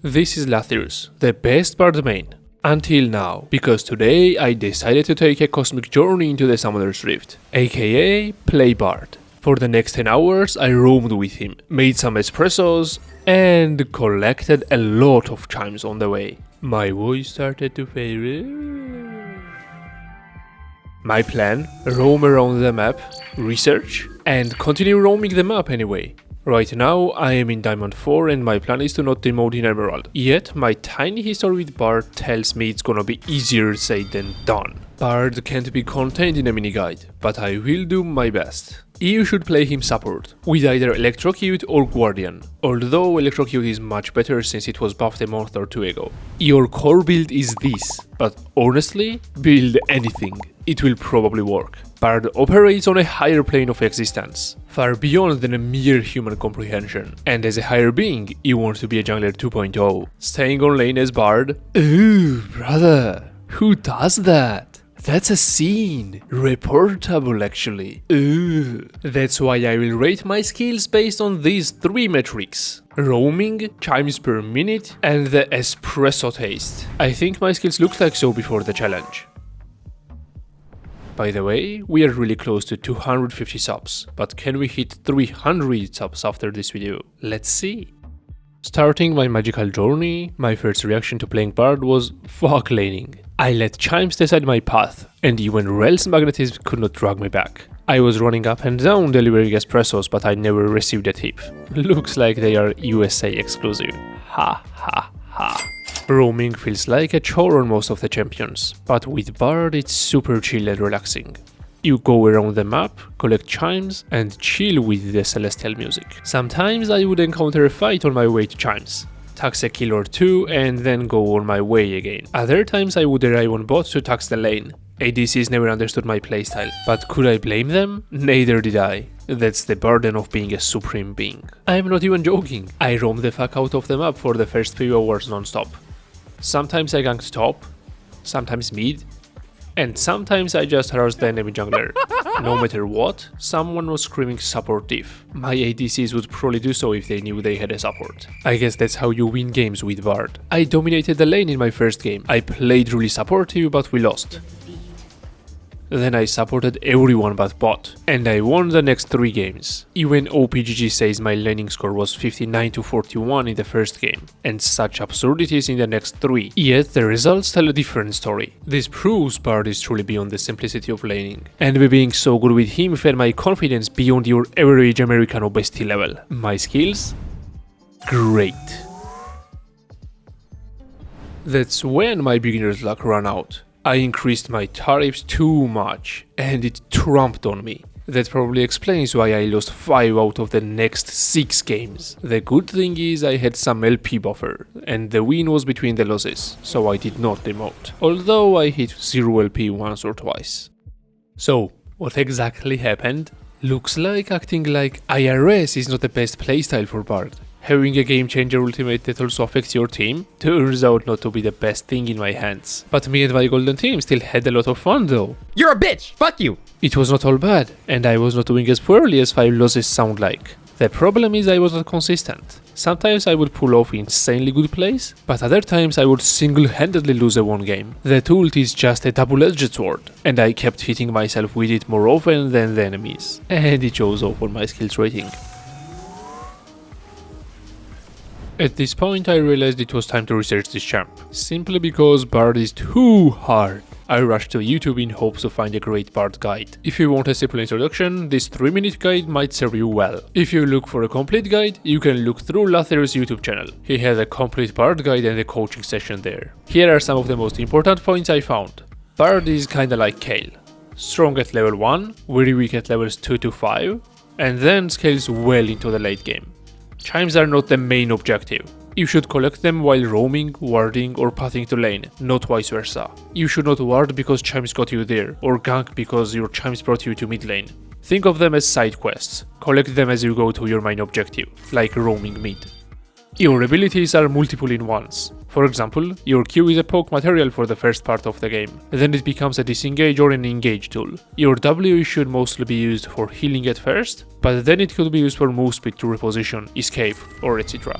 This is Lathyrus, the best bard main. Until now, because today I decided to take a cosmic journey into the Summoner's Rift, aka play bard. For the next 10 hours I roamed with him, made some espressos, and collected a lot of chimes on the way. My voice started to fade. My plan, roam around the map, research, and continue roaming the map anyway. Right now I am in Diamond 4 and my plan is to not demote in Emerald. Yet my tiny history with Bard tells me it's gonna be easier said than done. Bard can't be contained in a mini guide, but I will do my best. You should play him support, with either Electrocute or Guardian, although Electrocute is much better since it was buffed a month or two ago. Your core build is this, but honestly, build anything, it will probably work. Bard operates on a higher plane of existence, far beyond than a mere human comprehension, and as a higher being, you want to be a jungler 2.0. Staying on lane as Bard? Ooh, brother, who does that? That's a scene. Reportable actually. Ooh. That's why I will rate my skills based on these 3 metrics. Roaming, chimes per minute, and the espresso taste. I think my skills looked like so before the challenge. By the way, we are really close to 250 subs, but can we hit 300 subs after this video? Let's see. Starting my magical journey, my first reaction to playing Bard was fuck laning. I let chimes decide my path, and even Rel's magnetism could not drag me back. I was running up and down delivering espressos, but I never received a tip. Looks like they are USA exclusive. Ha ha ha. Roaming feels like a chore on most of the champions, but with Bard it's super chill and relaxing. You go around the map, collect chimes, and chill with the celestial music. Sometimes I would encounter a fight on my way to chimes, tax a kill or two, and then go on my way again. Other times I would arrive on bot to tax the lane. ADCs never understood my playstyle, but could I blame them? Neither did I. That's the burden of being a supreme being. I'm not even joking. I roamed the fuck out of the map for the first few hours non-stop. Sometimes I ganked top, sometimes mid, and sometimes I just harassed the enemy jungler. No matter what, someone was screaming support diff. My ADCs would probably do so if they knew they had a support. I guess that's how you win games with Bard. I dominated the lane in my first game. I played really supportive, but we lost. Then I supported everyone but bot, and I won the next 3 games. Even OPGG says my laning score was 59-41 in the first game, and such absurdities in the next 3. Yet the results tell a different story. This proves Bard is truly beyond the simplicity of laning, and me being so good with him fed my confidence beyond your average American obesity level. My skills? Great. That's when my beginner's luck ran out. I increased my tariffs too much, and it trumped on me. That probably explains why I lost 5 out of the next 6 games. The good thing is I had some LP buffer, and the win was between the losses, so I did not demote, although I hit 0 LP once or twice. So, what exactly happened? Looks like acting like IRS is not the best playstyle for Bard. Having a game changer ultimate that also affects your team turns out not to be the best thing in my hands. But me and my golden team still had a lot of fun though. You're a bitch! Fuck you! It was not all bad, and I was not doing as poorly as 5 losses sound like. The problem is I was not consistent. Sometimes I would pull off insanely good plays, but other times I would single-handedly lose a 1 game. The ult is just a double-edged sword, and I kept hitting myself with it more often than the enemies. And it shows off on my skills rating. At this point I realized it was time to research this champ, simply because Bard is too hard. I rushed to YouTube in hopes to find a great Bard guide. If you want a simple introduction, this 3-minute guide might serve you well. If you look for a complete guide, you can look through Lathyrus' YouTube channel. He has a complete Bard guide and a coaching session there. Here are some of the most important points I found. Bard is kinda like Kayle. Strong at level 1, very weak at levels 2 to 5, and then scales well into the late game. Chimes are not the main objective. You should collect them while roaming, warding, or pathing to lane, not vice versa. You should not ward because chimes got you there, or gank because your chimes brought you to mid lane. Think of them as side quests. Collect them as you go to your main objective, like roaming mid. Your abilities are multiple in ones. For example, your Q is a poke material for the first part of the game, then it becomes a disengage or an engage tool. Your W should mostly be used for healing at first, but then it could be used for move speed to reposition, escape, or etc.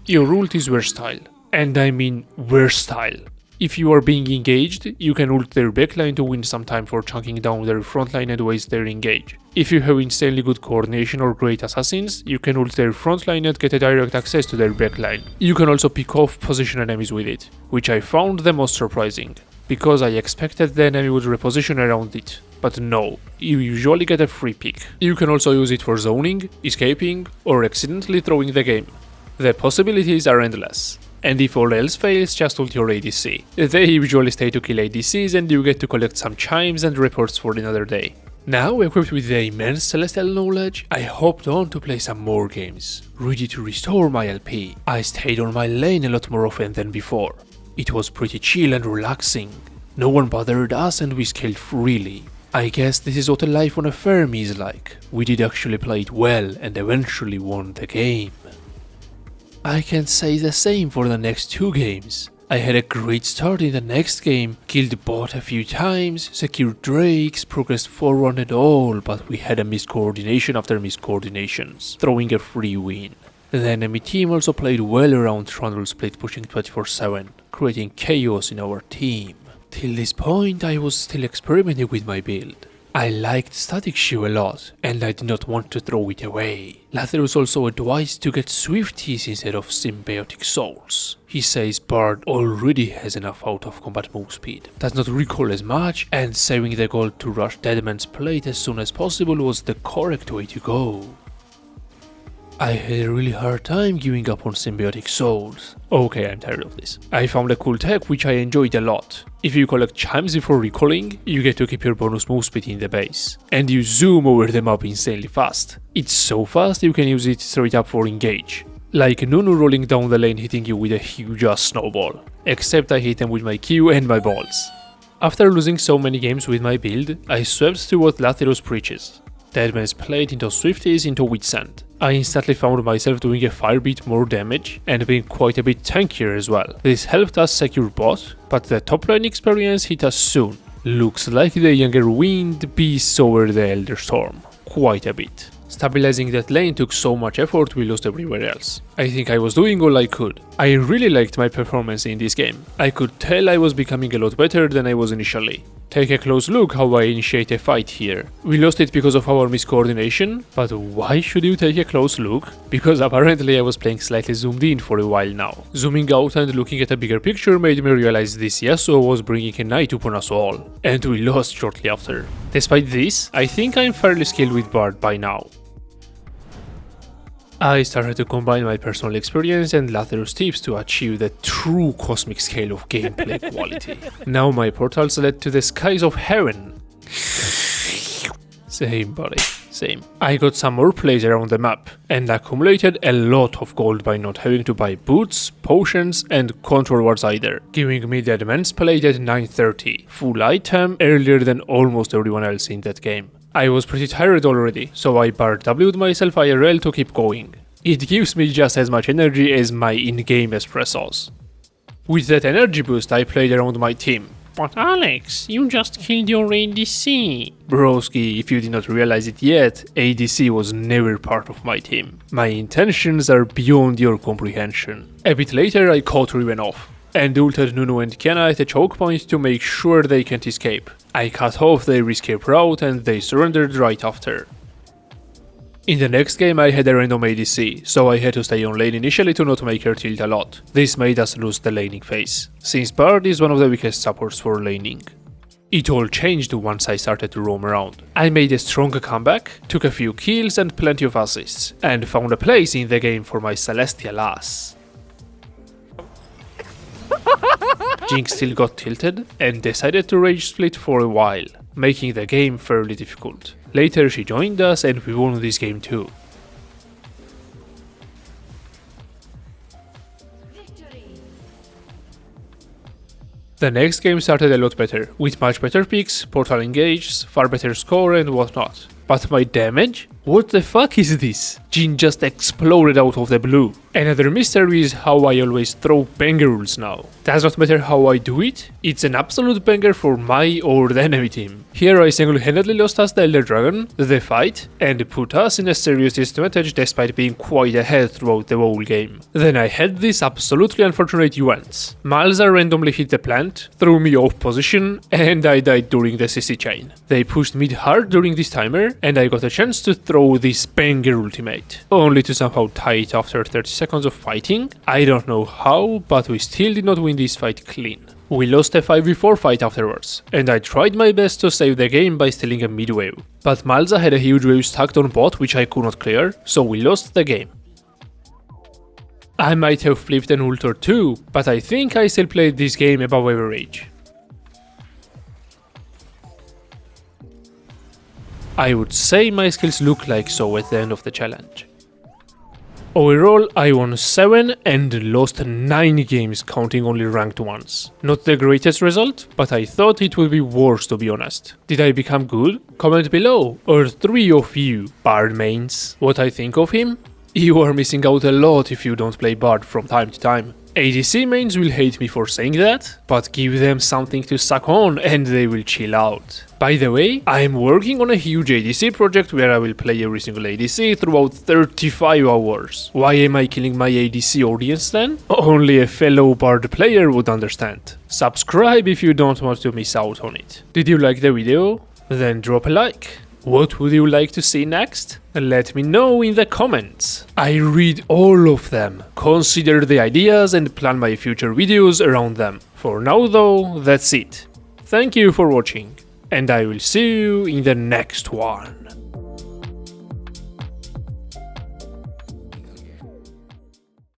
Your ult is versatile, and I mean versatile. If you are being engaged, you can ult their backline to win some time for chunking down their frontline and waste their engage. If you have insanely good coordination or great assassins, you can ult their frontline and get a direct access to their backline. You can also pick off position enemies with it, which I found the most surprising, because I expected the enemy would reposition around it. But no, you usually get a free pick. You can also use it for zoning, escaping, or accidentally throwing the game. The possibilities are endless. And if all else fails, just ult your ADC. They usually stay to kill ADCs and you get to collect some chimes and reports for another day. Now, equipped with the immense celestial knowledge, I hopped on to play some more games, ready to restore my LP. I stayed on my lane a lot more often than before. It was pretty chill and relaxing. No one bothered us and we scaled freely. I guess this is what a life on a farm is like. We did actually play it well and eventually won the game. I can say the same for the next two games. I had a great start in the next game, killed bot a few times, secured drakes, progressed forward and all, but we had a miscoordination after miscoordinations, throwing a free win. The enemy team also played well around Trundle split pushing 24/7, creating chaos in our team. Till this point I was still experimenting with my build. I liked Static Shoe a lot, and I did not want to throw it away. Lazarus also advised to get Swifties instead of Symbiotic Souls. He says BARD already has enough out of combat move speed, does not recoil as much, and saving the gold to rush Deadman's plate as soon as possible was the correct way to go. I had a really hard time giving up on Symbiotic Souls. Okay, I'm tired of this. I found a cool tech which I enjoyed a lot. If you collect chimes before recalling, you get to keep your bonus move speed in the base. And you zoom over the map insanely fast. It's so fast you can use it straight up for engage. Like Nunu rolling down the lane hitting you with a huge ass snowball. Except I hit them with my Q and my balls. After losing so many games with my build, I swept to what Lazarus preaches. Deadman's plate into Swifties into Wheat Sand. I instantly found myself doing a fair bit more damage and being quite a bit tankier as well. This helped us secure bot, but the top lane experience hit us soon. Looks like the younger wind beasts over the Elder Storm. Quite a bit. Stabilizing that lane took so much effort we lost everywhere else. I think I was doing all I could. I really liked my performance in this game. I could tell I was becoming a lot better than I was initially. Take a close look how I initiate a fight here. We lost it because of our miscoordination, but why should you take a close look? Because apparently I was playing slightly zoomed in for a while now. Zooming out and looking at a bigger picture made me realize this Yasuo was bringing a knight upon us all, and we lost shortly after. Despite this, I think I'm fairly skilled with BARD by now. I started to combine my personal experience and Lazarus tips to achieve the true cosmic scale of gameplay quality. Now my portals led to the skies of heaven. Same buddy, same. I got some more plays around the map and accumulated a lot of gold by not having to buy boots, potions and control wards either, giving me the advanced plate at 930, full item earlier than almost everyone else in that game. I was pretty tired already, so I BARD W'd myself IRL to keep going. It gives me just as much energy as my in-game espressos. With that energy boost I played around my team. But Alex, you just killed your ADC. Broski, if you did not realize it yet, ADC was never part of my team. My intentions are beyond your comprehension. A bit later I caught Riven off, and ulted Nunu and Kiana at a choke point to make sure they can't escape. I cut off their escape route and they surrendered right after. In the next game I had a random ADC, so I had to stay on lane initially to not make her tilt a lot. This made us lose the laning phase, since BARD is one of the weakest supports for laning. It all changed once I started to roam around. I made a strong comeback, took a few kills and plenty of assists, and found a place in the game for my celestial ass. Jinx still got tilted and decided to rage split for a while, making the game fairly difficult. Later she joined us and we won this game too. The next game started a lot better, with much better picks, portal engages, far better score and whatnot. But my damage? What the fuck is this? Jhin just exploded out of the blue. Another mystery is how I always throw banger rules now. Does not matter how I do it, it's an absolute banger for my or the enemy team. Here I single-handedly lost us the Elder Dragon, the fight, and put us in a serious disadvantage despite being quite ahead throughout the whole game. Then I had these absolutely unfortunate events. Malza randomly hit the plant, threw me off position, and I died during the CC chain. They pushed mid hard during this timer, and I got a chance to throw this banger ultimate, only to somehow tie it after 30 seconds of fighting. I don't know how, but we still did not win this fight clean. We lost a 5v4 fight afterwards, and I tried my best to save the game by stealing a mid wave. But Malza had a huge wave stacked on bot which I could not clear, so we lost the game. I might have flipped an ult or two, but I think I still played this game above average. I would say my skills look like so at the end of the challenge. Overall, I won 7 and lost 9 games counting only ranked ones. Not the greatest result, but I thought it would be worse to be honest. Did I become good? Comment below, or 3 of you BARD mains, what I think of him? You are missing out a lot if you don't play BARD from time to time. ADC mains will hate me for saying that, but give them something to suck on and they will chill out. By the way, I am working on a huge ADC project where I will play every single ADC throughout 35 hours. Why am I killing my ADC audience then? Only a fellow BARD player would understand. Subscribe if you don't want to miss out on it. Did you like the video? Then drop a like. What would you like to see next? Let me know in the comments. I read all of them, consider the ideas and plan my future videos around them. For now though, that's it. Thank you for watching, and I will see you in the next one.